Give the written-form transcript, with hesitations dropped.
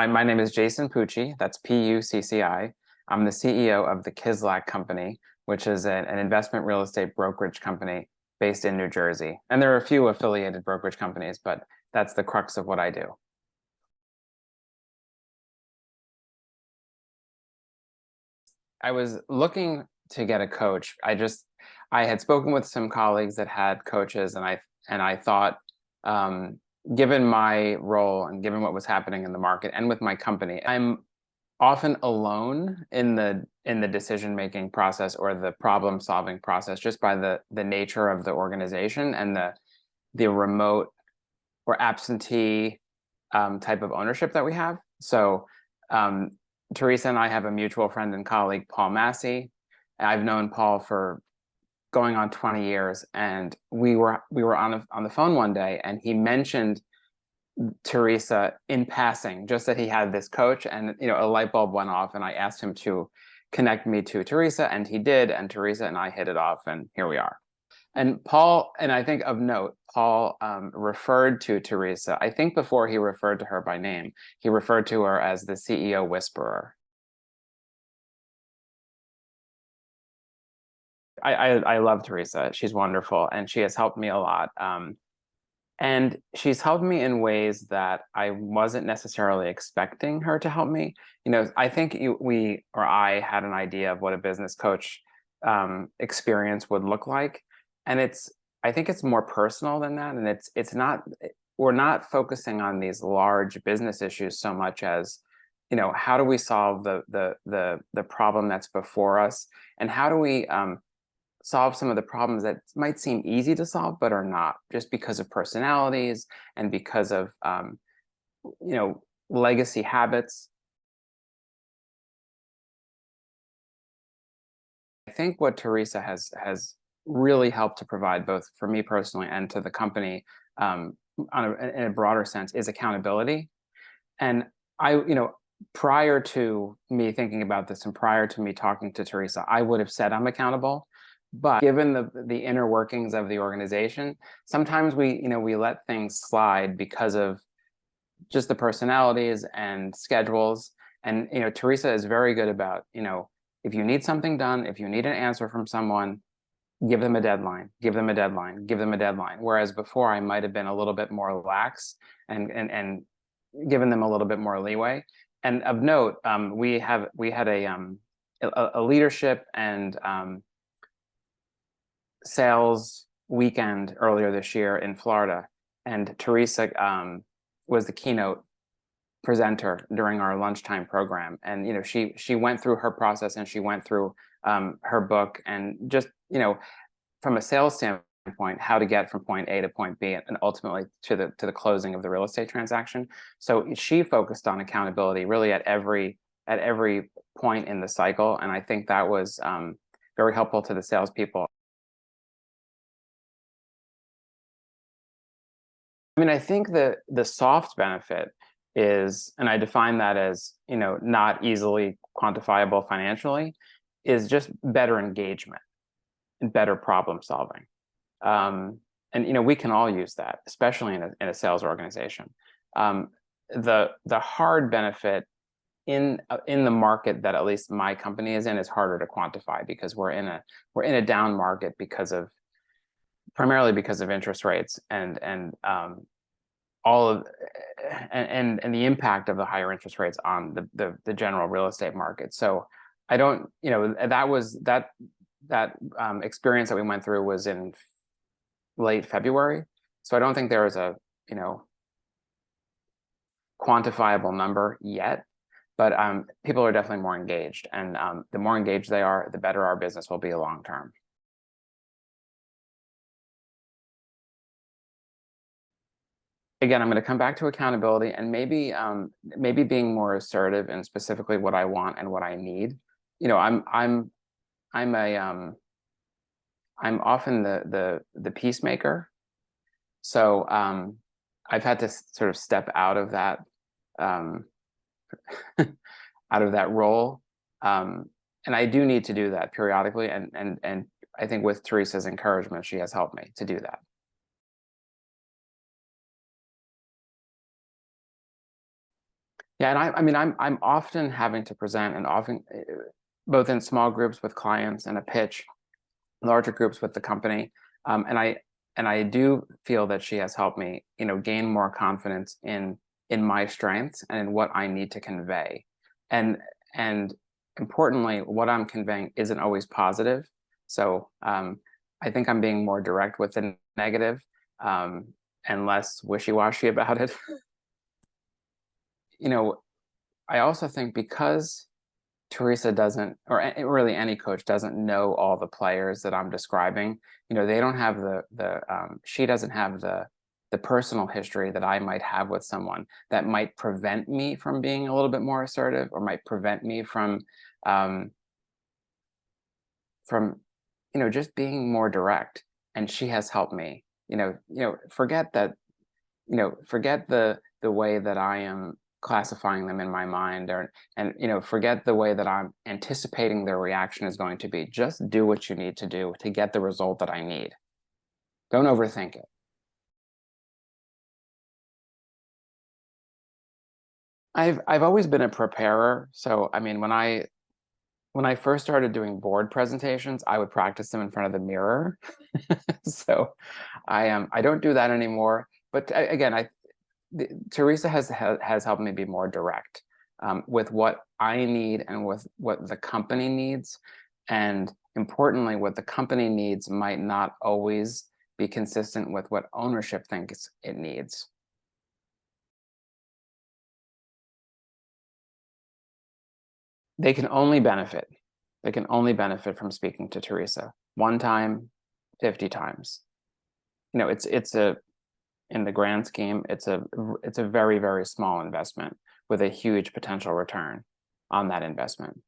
My name is Jason Pucci. That's Pucci. I'm the CEO of the Kislak Company, which is an investment real estate brokerage company based in New Jersey. And there are a few affiliated brokerage companies, but that's the crux of what I do. I was looking to get a coach. I had spoken with some colleagues that had coaches, and I thought, given my role and given what was happening in the market and with my company, I'm often alone in the decision-making process or the problem-solving process, just by the nature of the organization and the remote or absentee type of ownership that we have. So Teresa and I have a mutual friend and colleague, Paul Massey. I've known Paul for going on 20 years, and we were on the phone one day, and he mentioned Teresa in passing, just that he had this coach, and a light bulb went off, and I asked him to connect me to Teresa, and he did, and Teresa and I hit it off, and here we are. And Paul, and I think of note, Paul referred to Teresa, I think before he referred to her by name, he referred to her as the CEO whisperer. I love Teresa. She's wonderful, and she has helped me a lot. And she's helped me in ways that I wasn't necessarily expecting her to help me. I think I had an idea of what a business coach experience would look like. And I think it's more personal than that. And it's not, we're not focusing on these large business issues so much as, how do we solve the problem that's before us? And how do we solve some of the problems that might seem easy to solve, but are not, just because of personalities and because of, legacy habits. I think what Teresa has really helped to provide, both for me personally and to the company, in a broader sense, is accountability. And prior to me thinking about this and prior to me talking to Teresa, I would have said I'm accountable. But given the inner workings of the organization, sometimes we let things slide because of just the personalities and schedules. And Teresa is very good about, if you need something done, if you need an answer from someone, give them a deadline, give them a deadline, give them a deadline. Whereas before I might have been a little bit more lax and given them a little bit more leeway. And of note, we had a leadership and sales weekend earlier this year in Florida, and Teresa was the keynote presenter during our lunchtime program. And she went through her process, and she went through her book, and just from a sales standpoint, how to get from point A to point B, and ultimately to the closing of the real estate transaction. So she focused on accountability really at every point in the cycle, and I think that was very helpful to the salespeople. I mean, I think the soft benefit is, and I define that as, not easily quantifiable financially, is just better engagement and better problem solving. And we can all use that, especially in a sales organization. The hard benefit in the market that at least my company is in is harder to quantify, because we're in a down market primarily because of interest rates and all of and the impact of the higher interest rates on the general real estate market. So I don't, that experience that we went through was in late February. So I don't think there is a quantifiable number yet, but people are definitely more engaged, and the more engaged they are, the better our business will be long term. Again, I'm going to come back to accountability, and maybe being more assertive in specifically what I want and what I need. I'm often the peacemaker, so I've had to sort of step out of that role, and I do need to do that periodically. And I think with Teresa's encouragement, she has helped me to do that. Yeah, and I mean, I'm often having to present, and often both in small groups with clients and a pitch, larger groups with the company. And I do feel that she has helped me, gain more confidence in my strengths and in what I need to convey. And importantly, what I'm conveying isn't always positive. So I think I'm being more direct with the negative, and less wishy-washy about it. you know, I also think because Teresa doesn't, or really any coach doesn't know all the players that I'm describing. They don't have she doesn't have the personal history that I might have with someone that might prevent me from being a little bit more assertive, or might prevent me um, from, just being more direct. And she has helped me. Forget that. Forget the way that I am classifying them in my mind, and forget the way that I'm anticipating their reaction is going to be. Just do what you need to do to get the result that I need. Don't overthink it. I've always been a preparer. So I mean, when I first started doing board presentations, I would practice them in front of the mirror. So I don't do that anymore. But again, Teresa has helped me be more direct, with what I need and with what the company needs. And importantly, what the company needs might not always be consistent with what ownership thinks it needs. They can only benefit. They can only benefit from speaking to Teresa one time, 50 times. It's a in the grand scheme, it's a very, very small investment with a huge potential return on that investment.